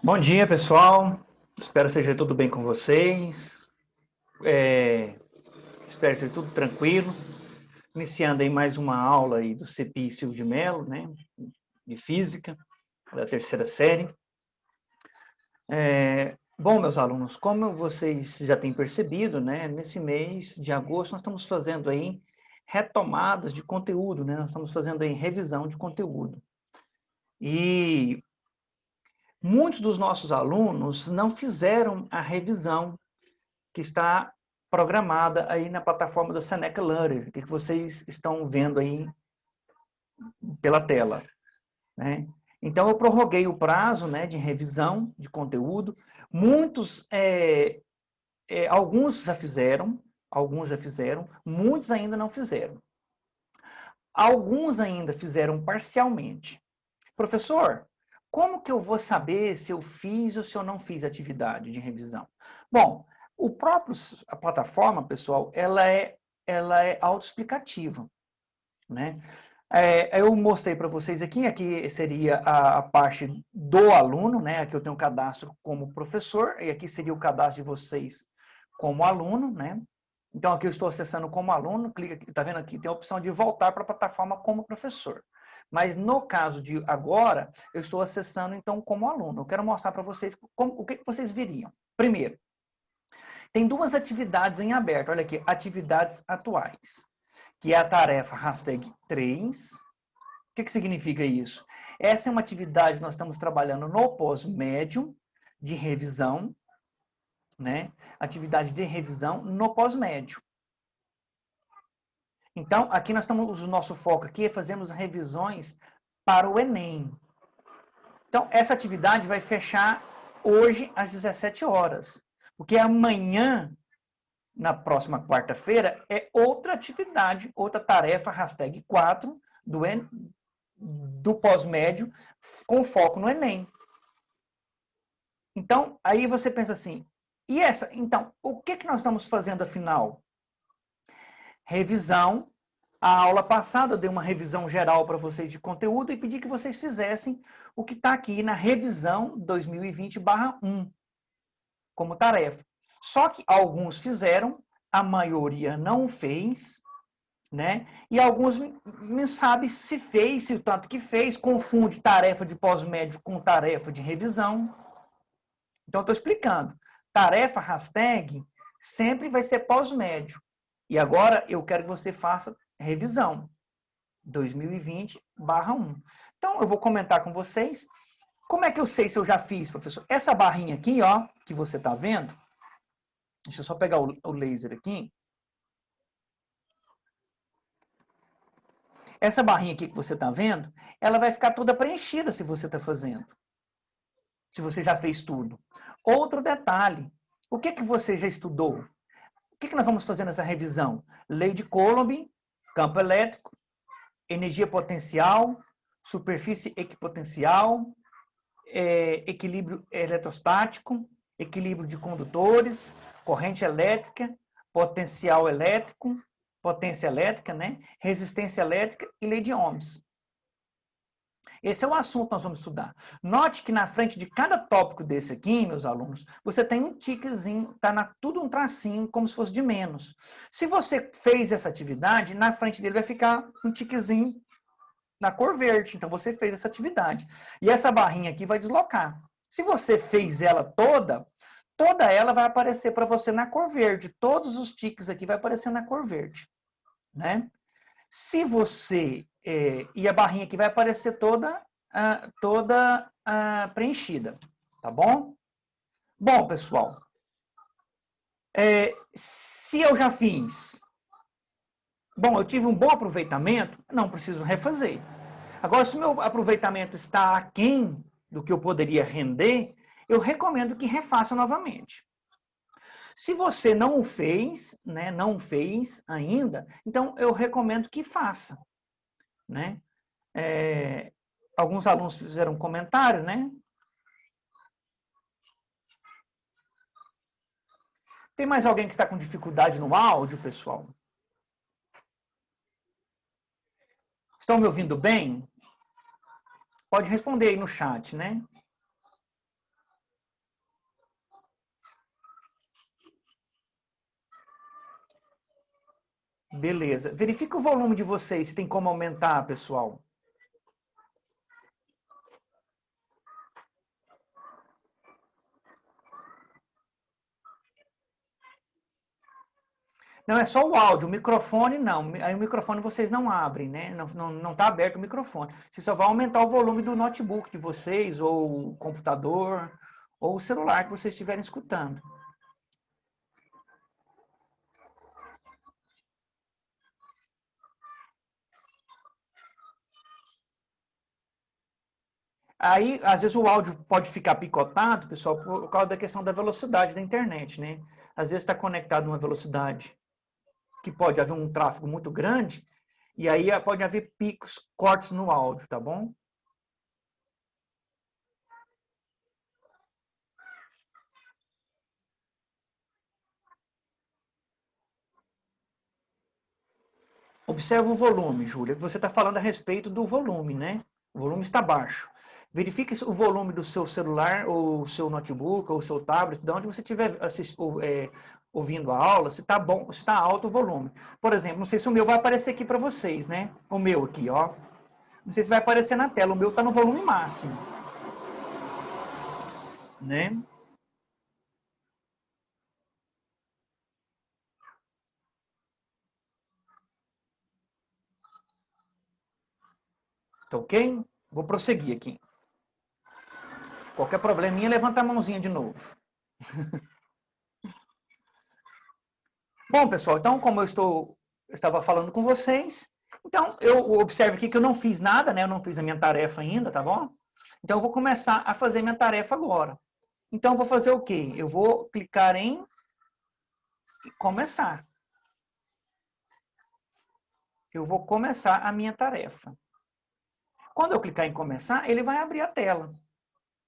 Bom dia, pessoal. Espero que seja tudo bem com vocês. Espero que seja tudo tranquilo. Iniciando aí mais uma aula aí do CPI Silvio de Mello, né, de Física, da terceira série. Bom, meus alunos, como vocês já têm percebido, né, nesse mês de agosto nós estamos fazendo aí retomadas de conteúdo, né, nós estamos fazendo aí revisão de conteúdo. E muitos dos nossos alunos não fizeram a revisão que está programada aí na plataforma da Seneca Learner, que vocês estão vendo aí pela tela, né? Então, eu prorroguei o prazo, né, de revisão de conteúdo. Alguns já fizeram, muitos ainda não fizeram. Alguns ainda fizeram parcialmente. Professor, como que eu vou saber se eu fiz ou se eu não fiz atividade de revisão? Bom, a plataforma, pessoal, ela é autoexplicativa, né? Eu mostrei para vocês aqui seria a parte do aluno, né? Aqui eu tenho o cadastro como professor, e aqui seria o cadastro de vocês como aluno, né? Então, aqui eu estou acessando como aluno, clica aqui, tá vendo aqui? Tem a opção de voltar para a plataforma como professor. Mas no caso de agora, eu estou acessando então como aluno. Eu quero mostrar para vocês o que vocês viriam. Primeiro, tem duas atividades em aberto. Olha aqui, atividades atuais, que é a tarefa #3. O que significa isso? Essa é uma atividade que nós estamos trabalhando no pós-médio de revisão, né? Atividade de revisão no pós-médio. Então, aqui nós estamos, o nosso foco aqui é fazermos revisões para o Enem. Então, essa atividade vai fechar hoje às 17 horas. Porque amanhã, na próxima quarta-feira, é outra atividade, outra tarefa, #4, do pós-médio, com foco no Enem. Então, aí você pensa assim, e essa? Então, o que nós estamos fazendo afinal? Revisão. A aula passada eu dei uma revisão geral para vocês de conteúdo e pedi que vocês fizessem o que está aqui na revisão 2020/1, como tarefa. Só que alguns fizeram, a maioria não fez, né? E alguns não sabem se fez, se o tanto que fez, confunde tarefa de pós-médio com tarefa de revisão. Então, estou explicando. Tarefa hashtag sempre vai ser pós-médio. E agora eu quero que você faça revisão 2020/1. Então, eu vou comentar com vocês. Como é que eu sei se eu já fiz, professor? Essa barrinha aqui, ó, que você está vendo. Deixa eu só pegar o laser aqui. Essa barrinha aqui que você está vendo, ela vai ficar toda preenchida se você está fazendo. Se você já fez tudo. Outro detalhe. O que você já estudou? O que nós vamos fazer nessa revisão? Lei de Coulomb, campo elétrico, energia potencial, superfície equipotencial, equilíbrio eletrostático, equilíbrio de condutores, corrente elétrica, potencial elétrico, potência elétrica, né? Resistência elétrica e lei de Ohms. Esse é o assunto que nós vamos estudar. Note que na frente de cada tópico desse aqui, meus alunos, você tem um tiquezinho, tá tudo um tracinho, como se fosse de menos. Se você fez essa atividade, na frente dele vai ficar um tiquezinho na cor verde. Então, você fez essa atividade. E essa barrinha aqui vai deslocar. Se você fez ela toda ela vai aparecer para você na cor verde. Todos os tiques aqui vai aparecer na cor verde, né? Se você... e a barrinha aqui vai aparecer toda preenchida, tá bom? Bom, pessoal, se eu já fiz... Bom, eu tive um bom aproveitamento, não preciso refazer. Agora, se o meu aproveitamento está aquém do que eu poderia render, eu recomendo que refaça novamente. Se você não o fez, né, não fez ainda, então eu recomendo que faça, né? Alguns alunos fizeram um comentário, né? Tem mais alguém que está com dificuldade no áudio, pessoal? Estão me ouvindo bem? Pode responder aí no chat, né? Beleza. Verifica o volume de vocês, se tem como aumentar, pessoal. Não, é só o áudio, o microfone não. Aí o microfone vocês não abrem, né? Não tá aberto o microfone. Você só vai aumentar o volume do notebook de vocês, ou o computador, ou o celular que vocês estiverem escutando. Aí, às vezes, o áudio pode ficar picotado, pessoal, por causa da questão da velocidade da internet, né? Às vezes está conectado a uma velocidade que pode haver um tráfego muito grande, e aí pode haver picos, cortes no áudio, tá bom? Observa o volume, Júlia. Você está falando a respeito do volume, né? O volume está baixo. Verifique o volume do seu celular, ou seu notebook, ou seu tablet, de onde você estiver ouvindo a aula, se está bom, se está alto o volume. Por exemplo, não sei se o meu vai aparecer aqui para vocês, né? O meu aqui, ó. Não sei se vai aparecer na tela. O meu está no volume máximo, né? Tá ok? Vou prosseguir aqui. Qualquer probleminha, levanta a mãozinha de novo. Bom, pessoal, então, como estava falando com vocês, então, eu observo aqui que eu não fiz nada, né? Eu não fiz a minha tarefa ainda, tá bom? Então, eu vou começar a fazer minha tarefa agora. Então, eu vou fazer o quê? Eu vou clicar em começar. Eu vou começar a minha tarefa. Quando eu clicar em começar, ele vai abrir a tela,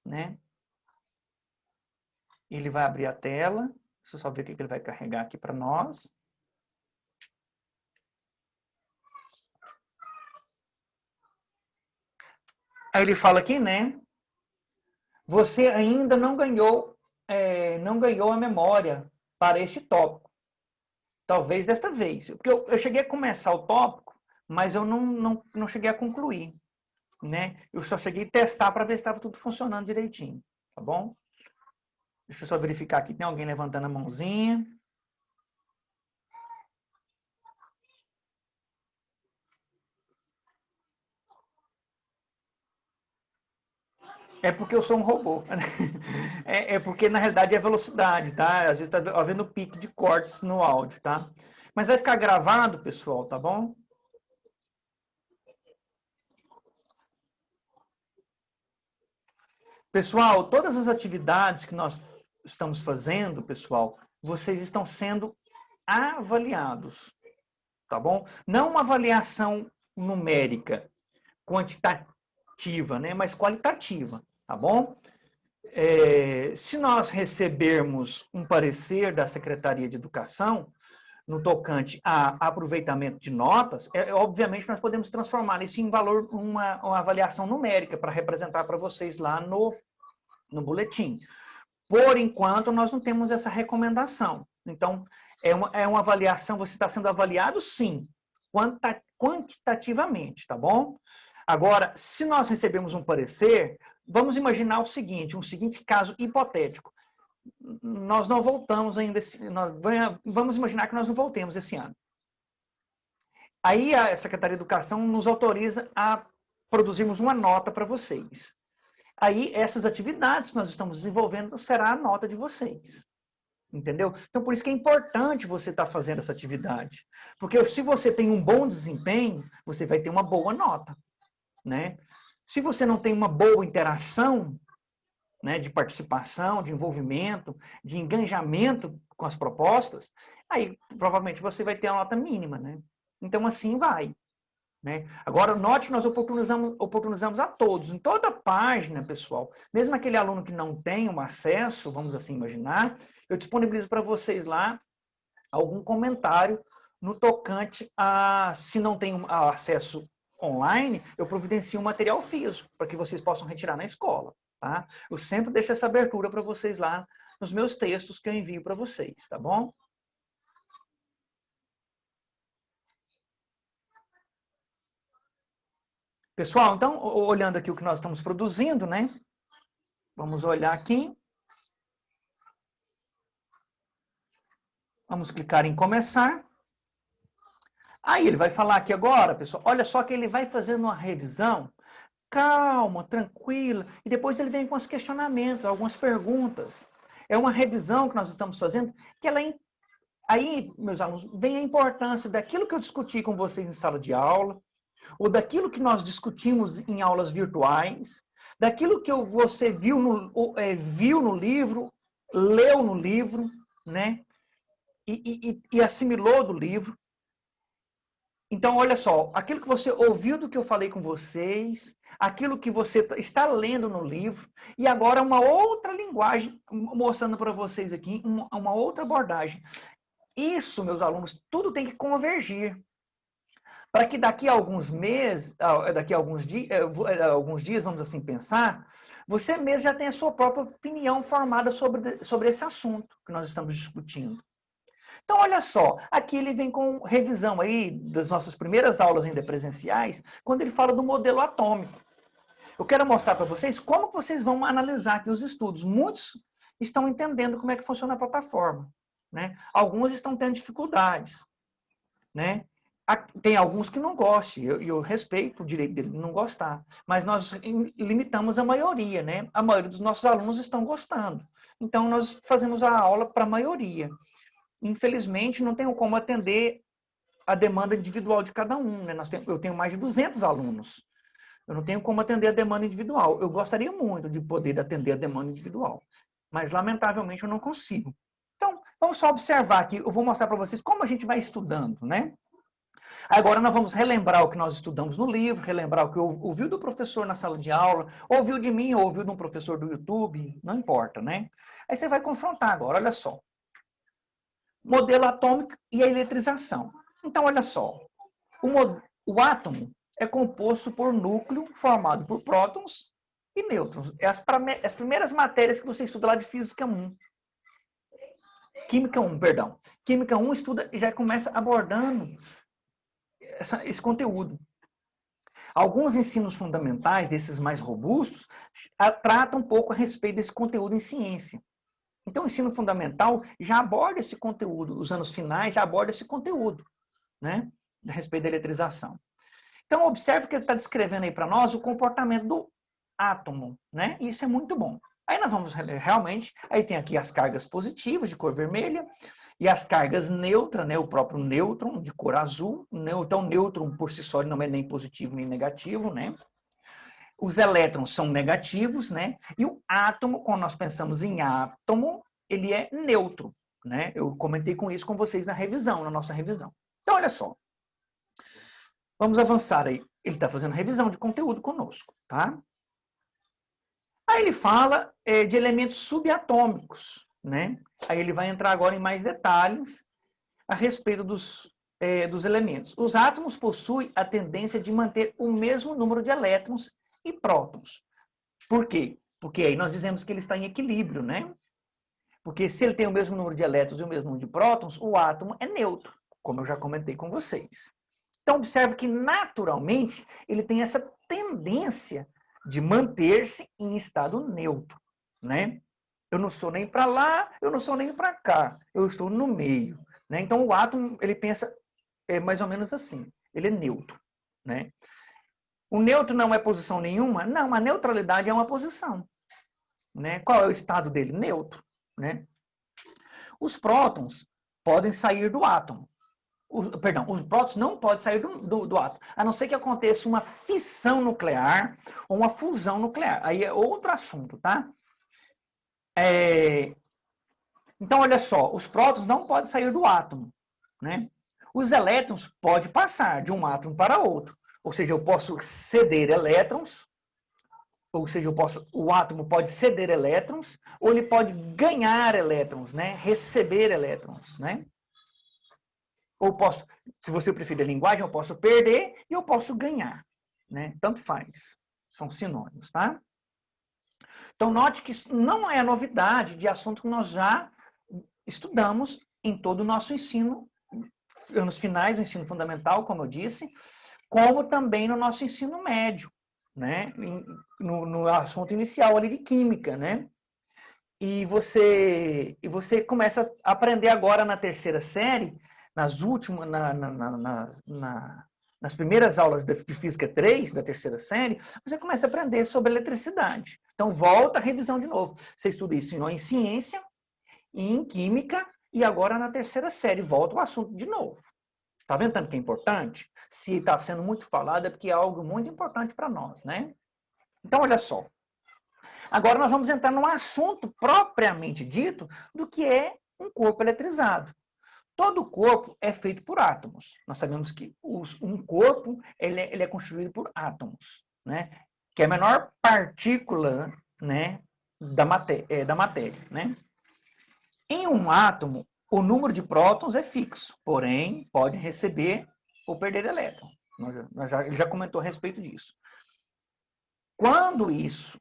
né? Ele vai abrir a tela. Deixa eu só ver o que ele vai carregar aqui para nós. Aí ele fala aqui, né? Você ainda não ganhou a memória para este tópico. Talvez desta vez. Porque eu cheguei a começar o tópico, mas eu não cheguei a concluir, né? Eu só cheguei a testar para ver se estava tudo funcionando direitinho, tá bom? Deixa eu só verificar aqui, tem alguém levantando a mãozinha. É porque eu sou um robô. É porque, na realidade, é velocidade, tá? Às vezes está havendo pique de cortes no áudio, tá? Mas vai ficar gravado, pessoal, tá bom? Pessoal, todas as atividades que nós estamos fazendo, pessoal, vocês estão sendo avaliados, tá bom? Não uma avaliação numérica, quantitativa, né? Mas qualitativa, tá bom? Se nós recebermos um parecer da Secretaria de Educação no tocante a aproveitamento de notas, obviamente nós podemos transformar isso em valor, uma avaliação numérica para representar para vocês lá no boletim. Por enquanto, nós não temos essa recomendação. Então, é uma avaliação, você está sendo avaliado, sim, quantitativamente, tá bom? Agora, se nós recebemos um parecer, vamos imaginar o seguinte, um seguinte caso hipotético. Nós não voltamos ainda, vamos imaginar que nós não voltemos esse ano. Aí a Secretaria de Educação nos autoriza a produzirmos uma nota para vocês. Aí essas atividades que nós estamos desenvolvendo será a nota de vocês. Entendeu? Então, por isso que é importante você estar fazendo essa atividade. Porque se você tem um bom desempenho, você vai ter uma boa nota, né? Se você não tem uma boa interação, né, de participação, de envolvimento, de engajamento com as propostas, aí provavelmente você vai ter a nota mínima, né? Então, assim vai. Né? Agora, note que nós oportunizamos a todos, em toda a página, pessoal, mesmo aquele aluno que não tem um acesso, vamos assim imaginar, eu disponibilizo para vocês lá algum comentário no tocante a, se não tem acesso online, eu providencio um material físico, para que vocês possam retirar na escola. Tá? Eu sempre deixo essa abertura para vocês lá nos meus textos que eu envio para vocês, tá bom? Pessoal, então, olhando aqui o que nós estamos produzindo, né? Vamos olhar aqui. Vamos clicar em começar. Aí ele vai falar aqui agora, pessoal, olha só que ele vai fazendo uma revisão calma, tranquila, e depois ele vem com os questionamentos, algumas perguntas. É uma revisão que nós estamos fazendo, que ela aí, meus alunos, vem a importância daquilo que eu discuti com vocês em sala de aula, ou daquilo que nós discutimos em aulas virtuais, daquilo que você viu no livro, leu no livro, né? E assimilou do livro. Então, olha só, aquilo que você ouviu do que eu falei com vocês, aquilo que você está lendo no livro, e agora uma outra linguagem, mostrando para vocês aqui, uma outra abordagem. Isso, meus alunos, tudo tem que convergir. Para que daqui a alguns meses, daqui a alguns dias, vamos assim pensar, você mesmo já tenha a sua própria opinião formada sobre esse assunto que nós estamos discutindo. Então, olha só, aqui ele vem com revisão aí das nossas primeiras aulas ainda presenciais, quando ele fala do modelo atômico. Eu quero mostrar para vocês como vocês vão analisar aqui os estudos. Muitos estão entendendo como é que funciona a plataforma, né? Alguns estão tendo dificuldades, né? Tem alguns que não gostam, e eu respeito o direito dele de não gostar, mas nós limitamos a maioria, né? A maioria dos nossos alunos estão gostando. Então, nós fazemos a aula para a maioria. Infelizmente, não tenho como atender a demanda individual de cada um, né? Eu tenho mais de 200 alunos. Eu não tenho como atender a demanda individual. Eu gostaria muito de poder atender a demanda individual, mas, lamentavelmente, eu não consigo. Então, vamos só observar aqui. Eu vou mostrar para vocês como a gente vai estudando, né? Agora nós vamos relembrar o que nós estudamos no livro, relembrar o que ouviu do professor na sala de aula, ouviu de mim, ouviu de um professor do YouTube, não importa, né? Aí você vai confrontar agora, olha só. Modelo atômico e a eletrização. Então, olha só. O átomo é composto por núcleo formado por prótons e nêutrons. É as primeiras matérias que você estuda lá de Física 1. Química 1, perdão. Química 1 estuda e já começa abordando esse conteúdo. Alguns ensinos fundamentais, desses mais robustos, tratam um pouco a respeito desse conteúdo em ciência. Então, o ensino fundamental já aborda esse conteúdo, os anos finais já aborda esse conteúdo, né, a respeito da eletrização. Então, observe que ele está descrevendo aí para nós o comportamento do átomo, né? Isso é muito bom. Aí nós vamos realmente, aí tem aqui as cargas positivas de cor vermelha e as cargas neutras, né? O próprio nêutron de cor azul. Então, o nêutron por si só não é nem positivo nem negativo, né? Os elétrons são negativos, né? E o átomo, quando nós pensamos em átomo, ele é neutro, né? Eu comentei com isso com vocês na nossa revisão. Então, olha só. Vamos avançar aí. Ele está fazendo revisão de conteúdo conosco, tá? Aí ele fala de elementos subatômicos, né? Aí ele vai entrar agora em mais detalhes a respeito dos elementos. Os átomos possuem a tendência de manter o mesmo número de elétrons e prótons. Por quê? Porque aí nós dizemos que ele está em equilíbrio, né? Porque se ele tem o mesmo número de elétrons e o mesmo número de prótons, o átomo é neutro, como eu já comentei com vocês. Então, observe que, naturalmente, ele tem essa tendência de manter-se em estado neutro, né? Eu não sou nem para lá, eu não sou nem para cá, eu estou no meio, né? Então, o átomo, ele pensa mais ou menos assim, ele é neutro, né? O neutro não é posição nenhuma? Não, a neutralidade é uma posição, né? Qual é o estado dele? Neutro, né? Os prótons podem sair do átomo. Os prótons não podem sair do átomo, a não ser que aconteça uma fissão nuclear ou uma fusão nuclear. Aí é outro assunto, tá? Então, olha só, os prótons não podem sair do átomo, né? Os elétrons podem passar de um átomo para outro. Ou seja, eu posso ceder elétrons, ou seja, o átomo pode ceder elétrons, ou ele pode ganhar elétrons, né? Receber elétrons, né? Ou posso, se você preferir a linguagem, eu posso perder e eu posso ganhar, né? Tanto faz. São sinônimos, tá? Então, note que isso não é novidade de assunto que nós já estudamos em todo o nosso ensino, anos finais do ensino fundamental, como eu disse, como também no nosso ensino médio, né? No assunto inicial ali de química, né? E você começa a aprender agora na terceira série, nas últimas, nas primeiras aulas de Física 3, da terceira série, você começa a aprender sobre eletricidade. Então, volta a revisão de novo. Você estuda isso em ciência, em química, e agora na terceira série, volta o assunto de novo. Está vendo tanto que é importante? Se está sendo muito falado, é porque é algo muito importante para nós, né? Então, olha só. Agora nós vamos entrar num assunto propriamente dito do que é um corpo eletrizado. Todo corpo é feito por átomos. Nós sabemos que um corpo ele é construído por átomos, né? Que é a menor partícula, né, da matéria, né? Em um átomo, o número de prótons é fixo, porém pode receber ou perder elétron. Ele já comentou a respeito disso. Quando isso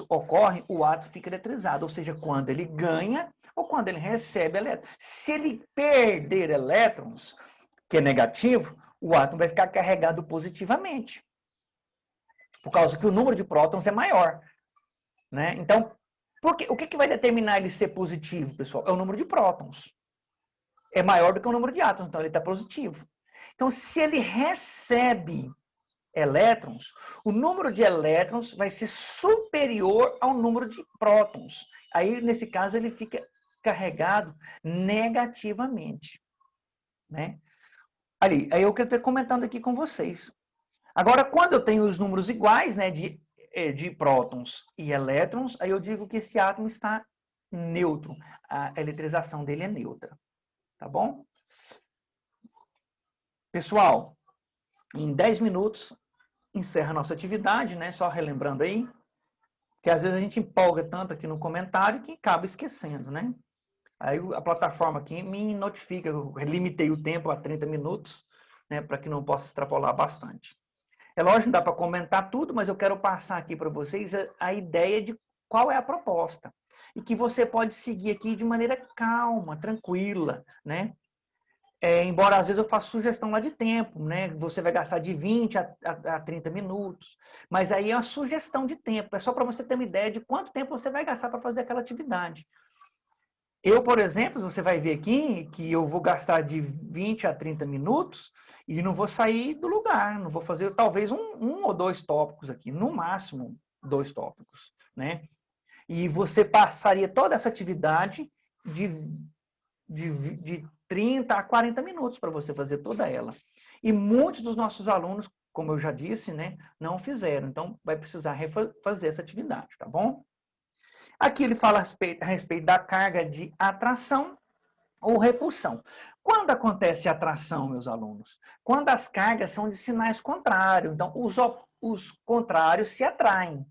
ocorre, o átomo fica eletrizado, ou seja, quando ele ganha ou quando ele recebe elétrons. Se ele perder elétrons, que é negativo, o átomo vai ficar carregado positivamente, por causa que o número de prótons é maior, né? Então, o que vai determinar ele ser positivo, pessoal? É o número de prótons. É maior do que o número de átomos, então ele está positivo. Então, se ele recebe elétrons, o número de elétrons vai ser superior ao número de prótons. Aí, nesse caso, ele fica carregado negativamente, né? Aí eu quero estar comentando aqui com vocês. Agora, quando eu tenho os números iguais, né, de prótons e elétrons, aí eu digo que esse átomo está neutro. A eletrização dele é neutra, tá bom? Pessoal, em 10 minutos encerra a nossa atividade, né? Só relembrando aí, que às vezes a gente empolga tanto aqui no comentário que acaba esquecendo, né? Aí a plataforma aqui me notifica, eu limitei o tempo a 30 minutos, né, para que não possa extrapolar bastante. É lógico, não dá para comentar tudo, mas eu quero passar aqui para vocês a ideia de qual é a proposta. E que você pode seguir aqui de maneira calma, tranquila, né? Embora às vezes eu faça sugestão lá de tempo, né? Você vai gastar de 20 a 30 minutos, mas aí é uma sugestão de tempo, é só para você ter uma ideia de quanto tempo você vai gastar para fazer aquela atividade. Eu, por exemplo, você vai ver aqui que eu vou gastar de 20 a 30 minutos e não vou sair do lugar, não vou fazer talvez um ou dois tópicos aqui, no máximo 2 tópicos, né? E você passaria toda essa atividade de 30 a 40 minutos para você fazer toda ela. E muitos dos nossos alunos, como eu já disse, né, não fizeram. Então, vai precisar fazer essa atividade, tá bom? Aqui ele fala a respeito da carga de atração ou repulsão. Quando acontece atração, meus alunos? Quando as cargas são de sinais contrários. Então, os contrários se atraem.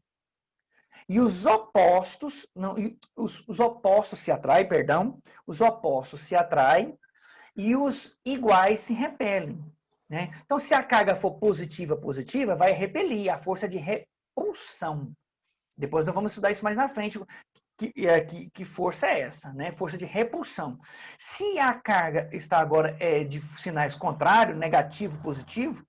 E os opostos, não, os opostos se atraem, perdão, os opostos se atraem e os iguais se repelem. Né? Então, se a carga for positiva, vai repelir a força de repulsão. Depois nós vamos estudar isso mais na frente, que força é essa, né? Força de repulsão. Se a carga está agora de sinais contrários, negativo, positivo,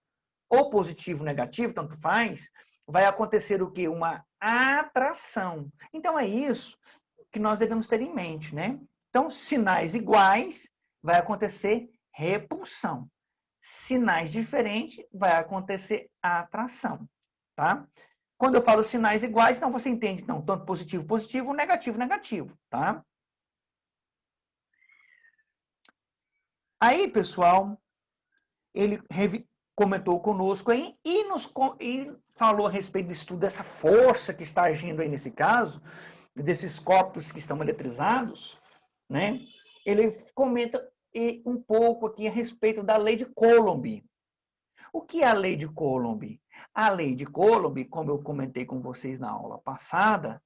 ou positivo, negativo, tanto faz, vai acontecer o quê? Uma atração. Então é isso que nós devemos ter em mente, né? Então, sinais iguais, vai acontecer repulsão. Sinais diferentes, vai acontecer atração, tá? Quando eu falo sinais iguais, então você entende, então, tanto positivo, positivo, negativo, negativo, tá? Aí, pessoal, ele comentou conosco aí e falou a respeito disso tudo, dessa força que está agindo aí nesse caso, desses corpos que estão eletrizados, né? Ele comenta um pouco aqui a respeito da lei de Coulomb. O que é a lei de Coulomb? A lei de Coulomb, como eu comentei com vocês na aula passada,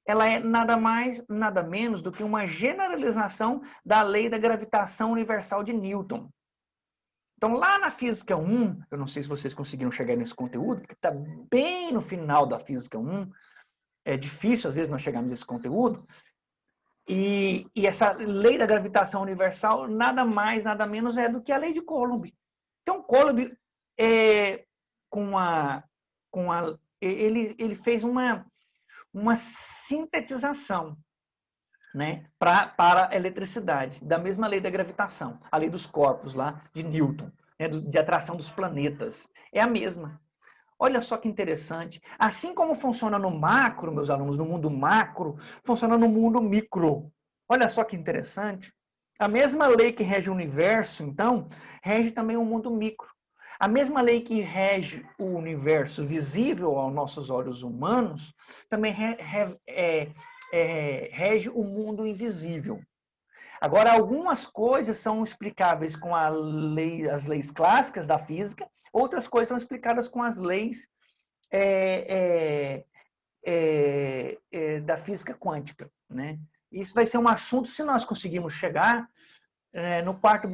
ela é nada mais, nada menos do que uma generalização da lei da gravitação universal de Newton. Então, lá na Física 1, eu não sei se vocês conseguiram chegar nesse conteúdo, porque está bem no final da Física 1, é difícil às vezes nós chegarmos nesse conteúdo, e essa lei da gravitação universal nada mais, nada menos é do que a lei de Coulomb. Então, Coulomb ele fez uma sintetização, né, para a eletricidade, da mesma lei da gravitação, a lei dos corpos lá de Newton, né, de atração dos planetas. É a mesma. Olha só que interessante. Assim como funciona no macro, meus alunos, no mundo macro, funciona no mundo micro. Olha só que interessante. A mesma lei que rege o universo, então, rege também o mundo micro. A mesma lei que rege o universo visível aos nossos olhos humanos, também rege o mundo invisível. Agora, algumas coisas são explicáveis com as leis clássicas da física, outras coisas são explicadas com as leis da física quântica, né? Isso vai ser um assunto, se nós conseguirmos chegar no quarto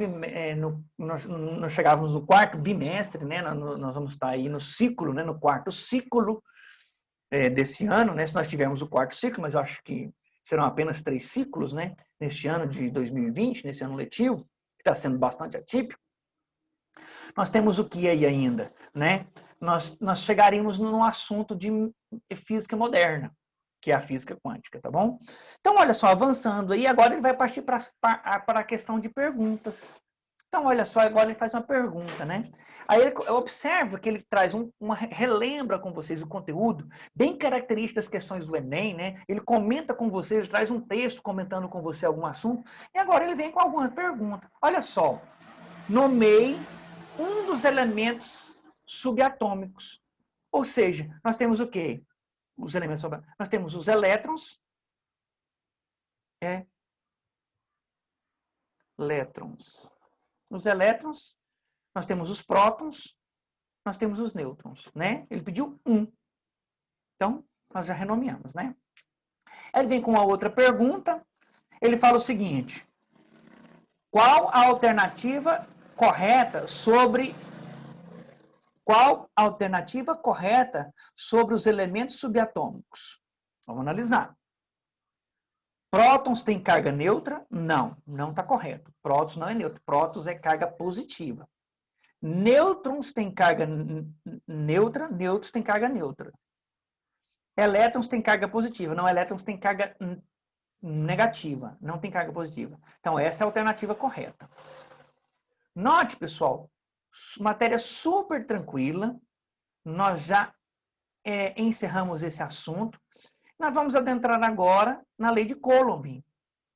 nós chegávamos no quarto bimestre, né? Nós vamos estar aí no ciclo, né? No quarto ciclo desse ano, né? Se nós tivermos o quarto ciclo, mas eu acho que serão apenas 3 ciclos, né? Neste ano de 2020, nesse ano letivo, que está sendo bastante atípico. Nós temos o que aí ainda, né? Nós chegaríamos num assunto de física moderna, que é a física quântica, tá bom? Então, olha só, avançando aí, agora ele vai partir para a questão de perguntas. Então, olha só, agora ele faz uma pergunta, né? Aí eu observo que ele traz relembra com vocês o conteúdo, bem característico das questões do Enem, né? Ele comenta com vocês, ele traz um texto comentando com você algum assunto, e agora ele vem com alguma pergunta. Olha só, nomeie um dos elementos subatômicos. Ou seja, nós temos o quê? Os elementos subatômicos. Nós temos os elétrons, Os elétrons, nós temos os prótons, nós temos os nêutrons, né? Ele pediu um. Então, nós já renomeamos, né? Ele vem com uma outra pergunta. Ele fala o seguinte: qual a alternativa correta sobre os elementos subatômicos? Vamos analisar. Prótons têm carga neutra? Não, não está correto. Prótons não é neutro. Prótons é carga positiva. Nêutrons têm carga neutra, nêutrons têm carga neutra. Elétrons têm carga positiva. Não, elétrons têm carga negativa. Não tem carga positiva. Então, essa é a alternativa correta. Note, pessoal, matéria super tranquila. Nós já encerramos esse assunto. Nós vamos adentrar agora na lei de Coulomb.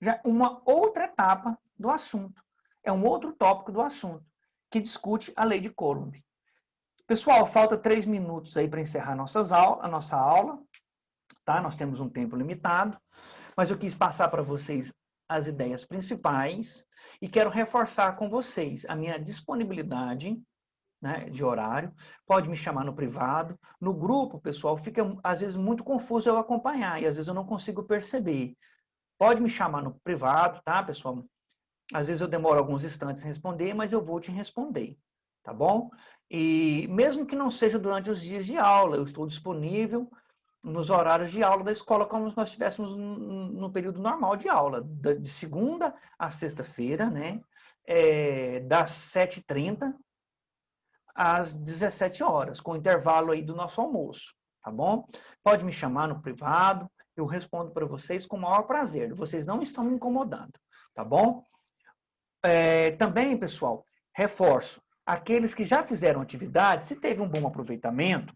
Já uma outra etapa do assunto. É um outro tópico do assunto, que discute a lei de Coulomb. Pessoal, falta 3 minutos aí para encerrar a nossa aula. Tá? Nós temos um tempo limitado, mas eu quis passar para vocês as ideias principais e quero reforçar com vocês a minha disponibilidade, né, de horário. Pode me chamar no privado. No grupo, pessoal, fica às vezes muito confuso eu acompanhar e às vezes eu não consigo perceber. Pode me chamar no privado, tá, pessoal? Às vezes eu demoro alguns instantes em responder, mas eu vou te responder, tá bom? E mesmo que não seja durante os dias de aula, eu estou disponível nos horários de aula da escola, como se nós estivéssemos no período normal de aula, de segunda a sexta-feira, né? Das 7h30 às 17 horas, com o intervalo aí do nosso almoço, tá bom? Pode me chamar no privado, eu respondo para vocês com o maior prazer. Vocês não estão me incomodando, tá bom? Também, pessoal, reforço, aqueles que já fizeram atividade, se teve um bom aproveitamento,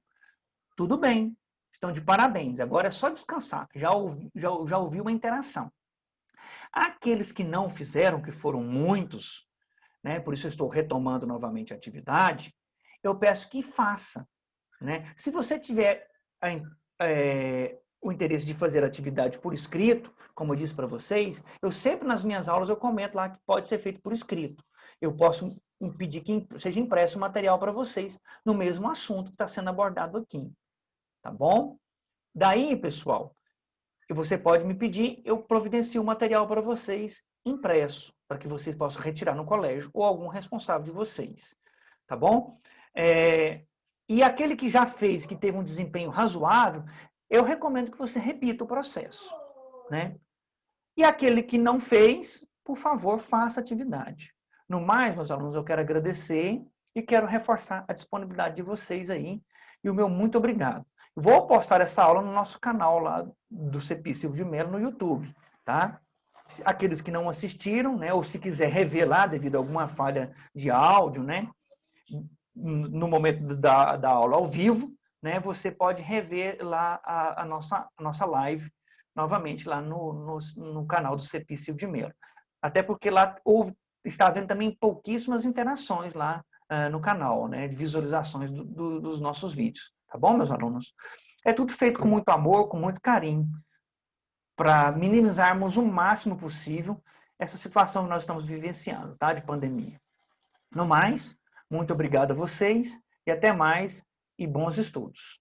tudo bem, estão de parabéns. Agora é só descansar, já ouvi uma interação. Aqueles que não fizeram, que foram muitos, né, por isso eu estou retomando novamente a atividade, eu peço que faça. Né? Se você tiver o interesse de fazer atividade por escrito, como eu disse para vocês, eu sempre nas minhas aulas eu comento lá que pode ser feito por escrito. Eu posso pedir que seja impresso o material para vocês no mesmo assunto que está sendo abordado aqui. Tá bom? Daí, pessoal, você pode me pedir, eu providencio o material para vocês impresso, para que vocês possam retirar no colégio ou algum responsável de vocês. Tá bom? E aquele que já fez, que teve um desempenho razoável, eu recomendo que você repita o processo, né? E aquele que não fez, por favor, faça atividade. No mais, meus alunos, eu quero agradecer e quero reforçar a disponibilidade de vocês aí e o meu muito obrigado. Vou postar essa aula no nosso canal lá do CEPI Silvio de Mello no YouTube, tá? Aqueles que não assistiram, né, ou se quiser rever lá devido a alguma falha de áudio, né, no momento da aula ao vivo, né, você pode rever lá a nossa live novamente lá no canal do CEPI Silvio de Mello. Até porque lá está havendo também pouquíssimas interações lá no canal, né, de visualizações dos nossos vídeos. Tá bom, meus alunos? É tudo feito com muito amor, com muito carinho, para minimizarmos o máximo possível essa situação que nós estamos vivenciando, tá, de pandemia. No mais, muito obrigado a vocês e até mais e bons estudos.